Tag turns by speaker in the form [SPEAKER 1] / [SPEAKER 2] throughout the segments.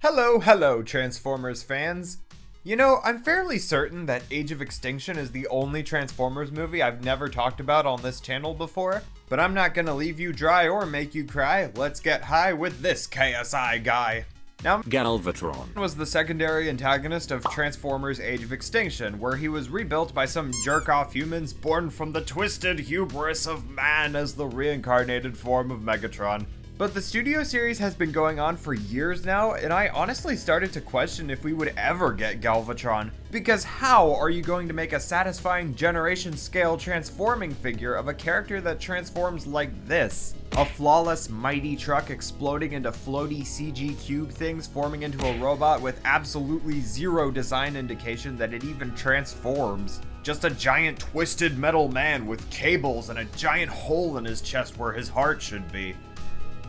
[SPEAKER 1] Hello, Transformers fans. You know, I'm fairly certain that Age of Extinction is the only Transformers movie I've never talked about on this channel before, but I'm not gonna leave you dry or make you cry. Let's get high with this KSI guy. Now,
[SPEAKER 2] Galvatron
[SPEAKER 1] was the secondary antagonist of Transformers Age of Extinction, where he was rebuilt by some jerk-off humans born from the twisted hubris of man as the reincarnated form of Megatron. But the studio series has been going on for years now, and I honestly started to question if we would ever get Galvatron. Because how are you going to make a satisfying generation-scale transforming figure of a character that transforms like this? A flawless, mighty truck exploding into floaty CG cube things forming into a robot with absolutely zero design indication that it even transforms. Just a giant twisted metal man with cables and a giant hole in his chest where his heart should be.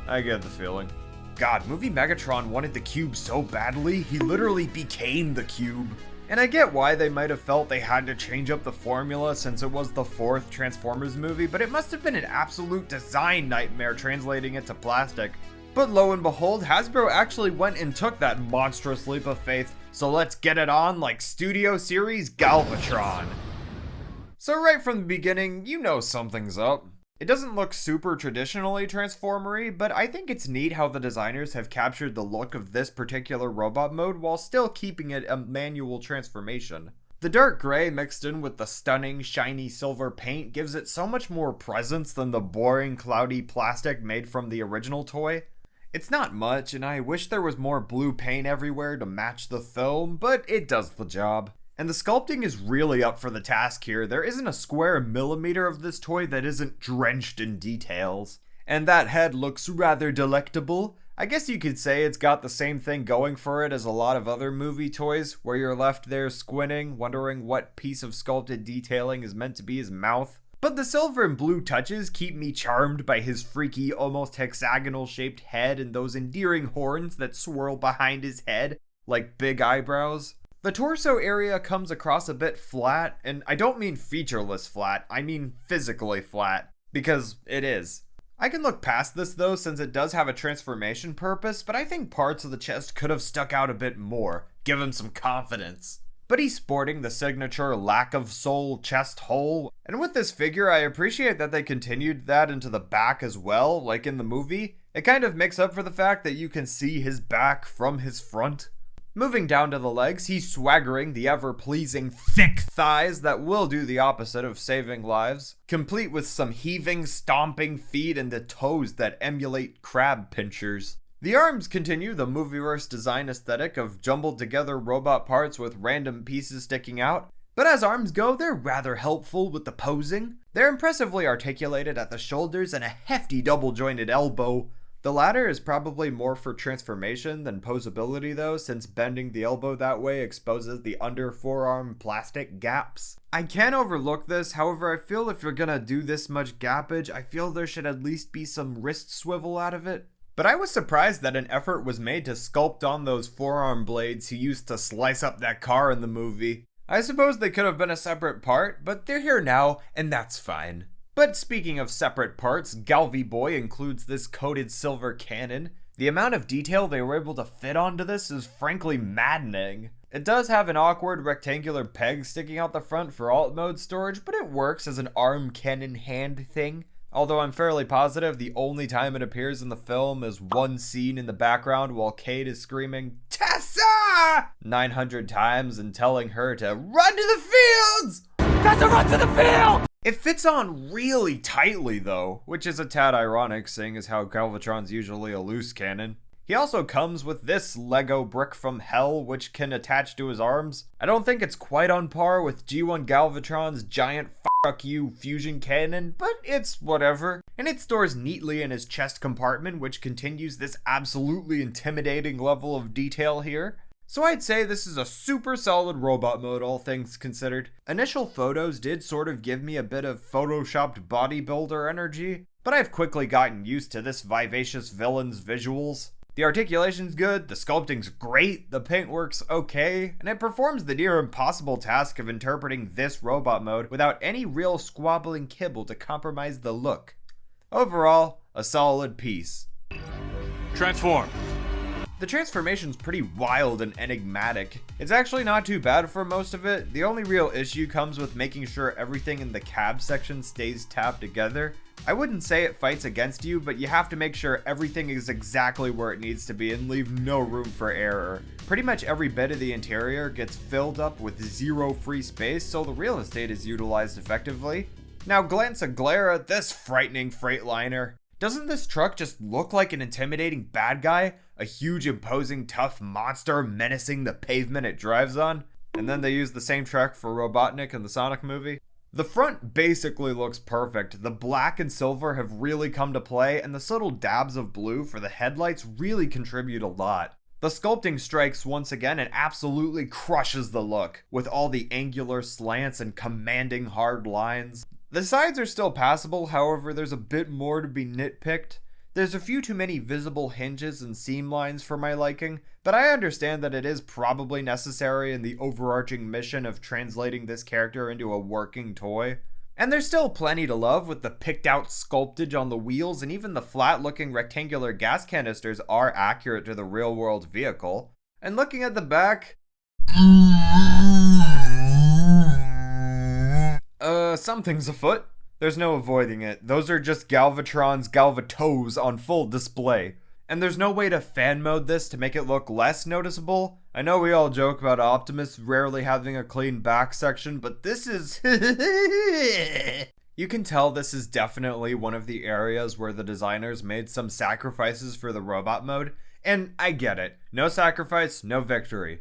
[SPEAKER 1] I get the feeling. God, movie Megatron wanted the cube so badly, he literally became the cube. And I get why they might have felt they had to change up the formula since it was the fourth Transformers movie, but it must have been an absolute design nightmare translating it to plastic. But lo and behold, Hasbro actually went and took that monstrous leap of faith, so let's get it on like Studio Series Galvatron. So right from the beginning, you know something's up. It doesn't look super traditionally Transformery, but I think it's neat how the designers have captured the look of this particular robot mode while still keeping it a manual transformation. The dark gray mixed in with the stunning, shiny silver paint gives it so much more presence than the boring, cloudy plastic made from the original toy. It's not much, and I wish there was more blue paint everywhere to match the film, but it does the job. And the sculpting is really up for the task here. There isn't a square millimeter of this toy that isn't drenched in details. And that head looks rather delectable. I guess you could say it's got the same thing going for it as a lot of other movie toys, where you're left there squinting, wondering what piece of sculpted detailing is meant to be his mouth. But the silver and blue touches keep me charmed by his freaky, almost hexagonal shaped head and those endearing horns that swirl behind his head like big eyebrows. The torso area comes across a bit flat, and I don't mean featureless flat, I mean physically flat, because it is. I can look past this though, since it does have a transformation purpose, but I think parts of the chest could have stuck out a bit more, give him some confidence. But he's sporting the signature lack of soul chest hole, and with this figure I appreciate that they continued that into the back as well, like in the movie. It kind of makes up for the fact that you can see his back from his front. Moving down to the legs, he's swaggering the ever-pleasing thick thighs that will do the opposite of saving lives, complete with some heaving, stomping feet and the toes that emulate crab pinchers. The arms continue the movieverse design aesthetic of jumbled together robot parts with random pieces sticking out, but as arms go, they're rather helpful with the posing. They're impressively articulated at the shoulders and a hefty double-jointed elbow. The latter is probably more for transformation than posability though, since bending the elbow that way exposes the under forearm plastic gaps. I can't overlook this, however I feel if you're gonna do this much gappage, I feel there should at least be some wrist swivel out of it. But I was surprised that an effort was made to sculpt on those forearm blades he used to slice up that car in the movie. I suppose they could have been a separate part, but they're here now, and that's fine. But speaking of separate parts, Galvy Boy includes this coated silver cannon. The amount of detail they were able to fit onto this is frankly maddening. It does have an awkward rectangular peg sticking out the front for alt mode storage, but it works as an arm cannon hand thing. Although I'm fairly positive the only time it appears in the film is one scene in the background while Kate is screaming, "Tessa!" 900 times and telling her to run to the fields! Tessa, run to the field! It fits on really tightly though, which is a tad ironic seeing as how Galvatron's usually a loose cannon. He also comes with this Lego brick from hell which can attach to his arms. I don't think it's quite on par with G1 Galvatron's giant fuck you fusion cannon, but it's whatever. And it stores neatly in his chest compartment, which continues this absolutely intimidating level of detail here. So I'd say this is a super solid robot mode, all things considered. Initial photos did sort of give me a bit of photoshopped bodybuilder energy, but I've quickly gotten used to this vivacious villain's visuals. The articulation's good, the sculpting's great, the paintwork's okay, and it performs the near impossible task of interpreting this robot mode without any real squabbling kibble to compromise the look. Overall, a solid piece.
[SPEAKER 2] Transform.
[SPEAKER 1] The transformation's pretty wild and enigmatic. It's actually not too bad for most of it. The only real issue comes with making sure everything in the cab section stays tabbed together. I wouldn't say it fights against you, but you have to make sure everything is exactly where it needs to be and leave no room for error. Pretty much every bit of the interior gets filled up with zero free space, so the real estate is utilized effectively. Now glance a glare at this frightening Freightliner. Doesn't this truck just look like an intimidating bad guy? A huge, imposing, tough monster menacing the pavement it drives on? And then they use the same truck for Robotnik in the Sonic movie? The front basically looks perfect. The black and silver have really come to play, and the subtle dabs of blue for the headlights really contribute a lot. The sculpting strikes once again and absolutely crushes the look, with all the angular slants and commanding hard lines. The sides are still passable, however there's a bit more to be nitpicked. There's a few too many visible hinges and seam lines for my liking, but I understand that it is probably necessary in the overarching mission of translating this character into a working toy. And there's still plenty to love with the picked out sculptage on the wheels, and even the flat looking rectangular gas canisters are accurate to the real world vehicle. And looking at the back, something's afoot. There's no avoiding it. Those are just Galvatron's Galvatos on full display. And there's no way to fan mode this to make it look less noticeable. I know we all joke about Optimus rarely having a clean back section, but this is... You can tell this is definitely one of the areas where the designers made some sacrifices for the robot mode. And I get it. No sacrifice, no victory.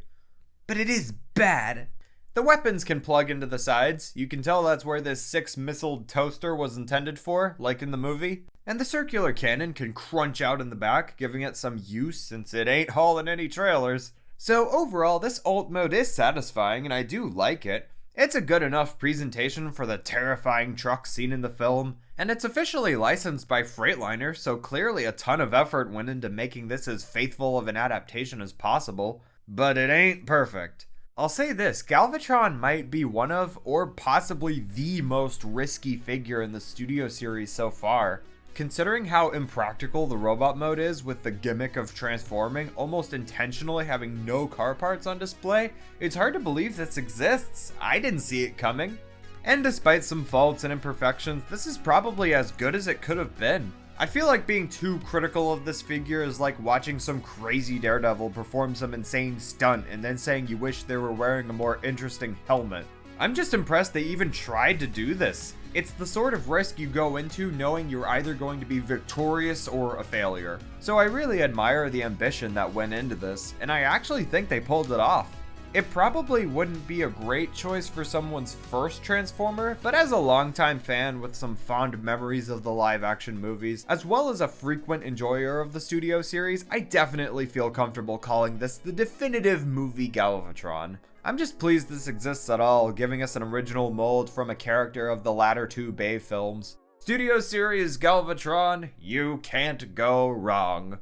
[SPEAKER 1] But it is bad. The weapons can plug into the sides. You can tell that's where this 6-missile toaster was intended for, like in the movie. And the circular cannon can crunch out in the back, giving it some use since it ain't hauling any trailers. So overall, this alt mode is satisfying and I do like it. It's a good enough presentation for the terrifying truck seen in the film, and it's officially licensed by Freightliner, so clearly a ton of effort went into making this as faithful of an adaptation as possible. But it ain't perfect. I'll say this, Galvatron might be one of, or possibly the most risky figure in the studio series so far. Considering how impractical the robot mode is with the gimmick of transforming, almost intentionally having no car parts on display, it's hard to believe this exists. I didn't see it coming. And despite some faults and imperfections, this is probably as good as it could have been. I feel like being too critical of this figure is like watching some crazy daredevil perform some insane stunt and then saying you wish they were wearing a more interesting helmet. I'm just impressed they even tried to do this. It's the sort of risk you go into knowing you're either going to be victorious or a failure. So I really admire the ambition that went into this, and I actually think they pulled it off. It probably wouldn't be a great choice for someone's first Transformer, but as a longtime fan with some fond memories of the live-action movies, as well as a frequent enjoyer of the studio series, I definitely feel comfortable calling this the definitive movie Galvatron. I'm just pleased this exists at all, giving us an original mold from a character of the latter two Bay films. Studio series Galvatron, you can't go wrong.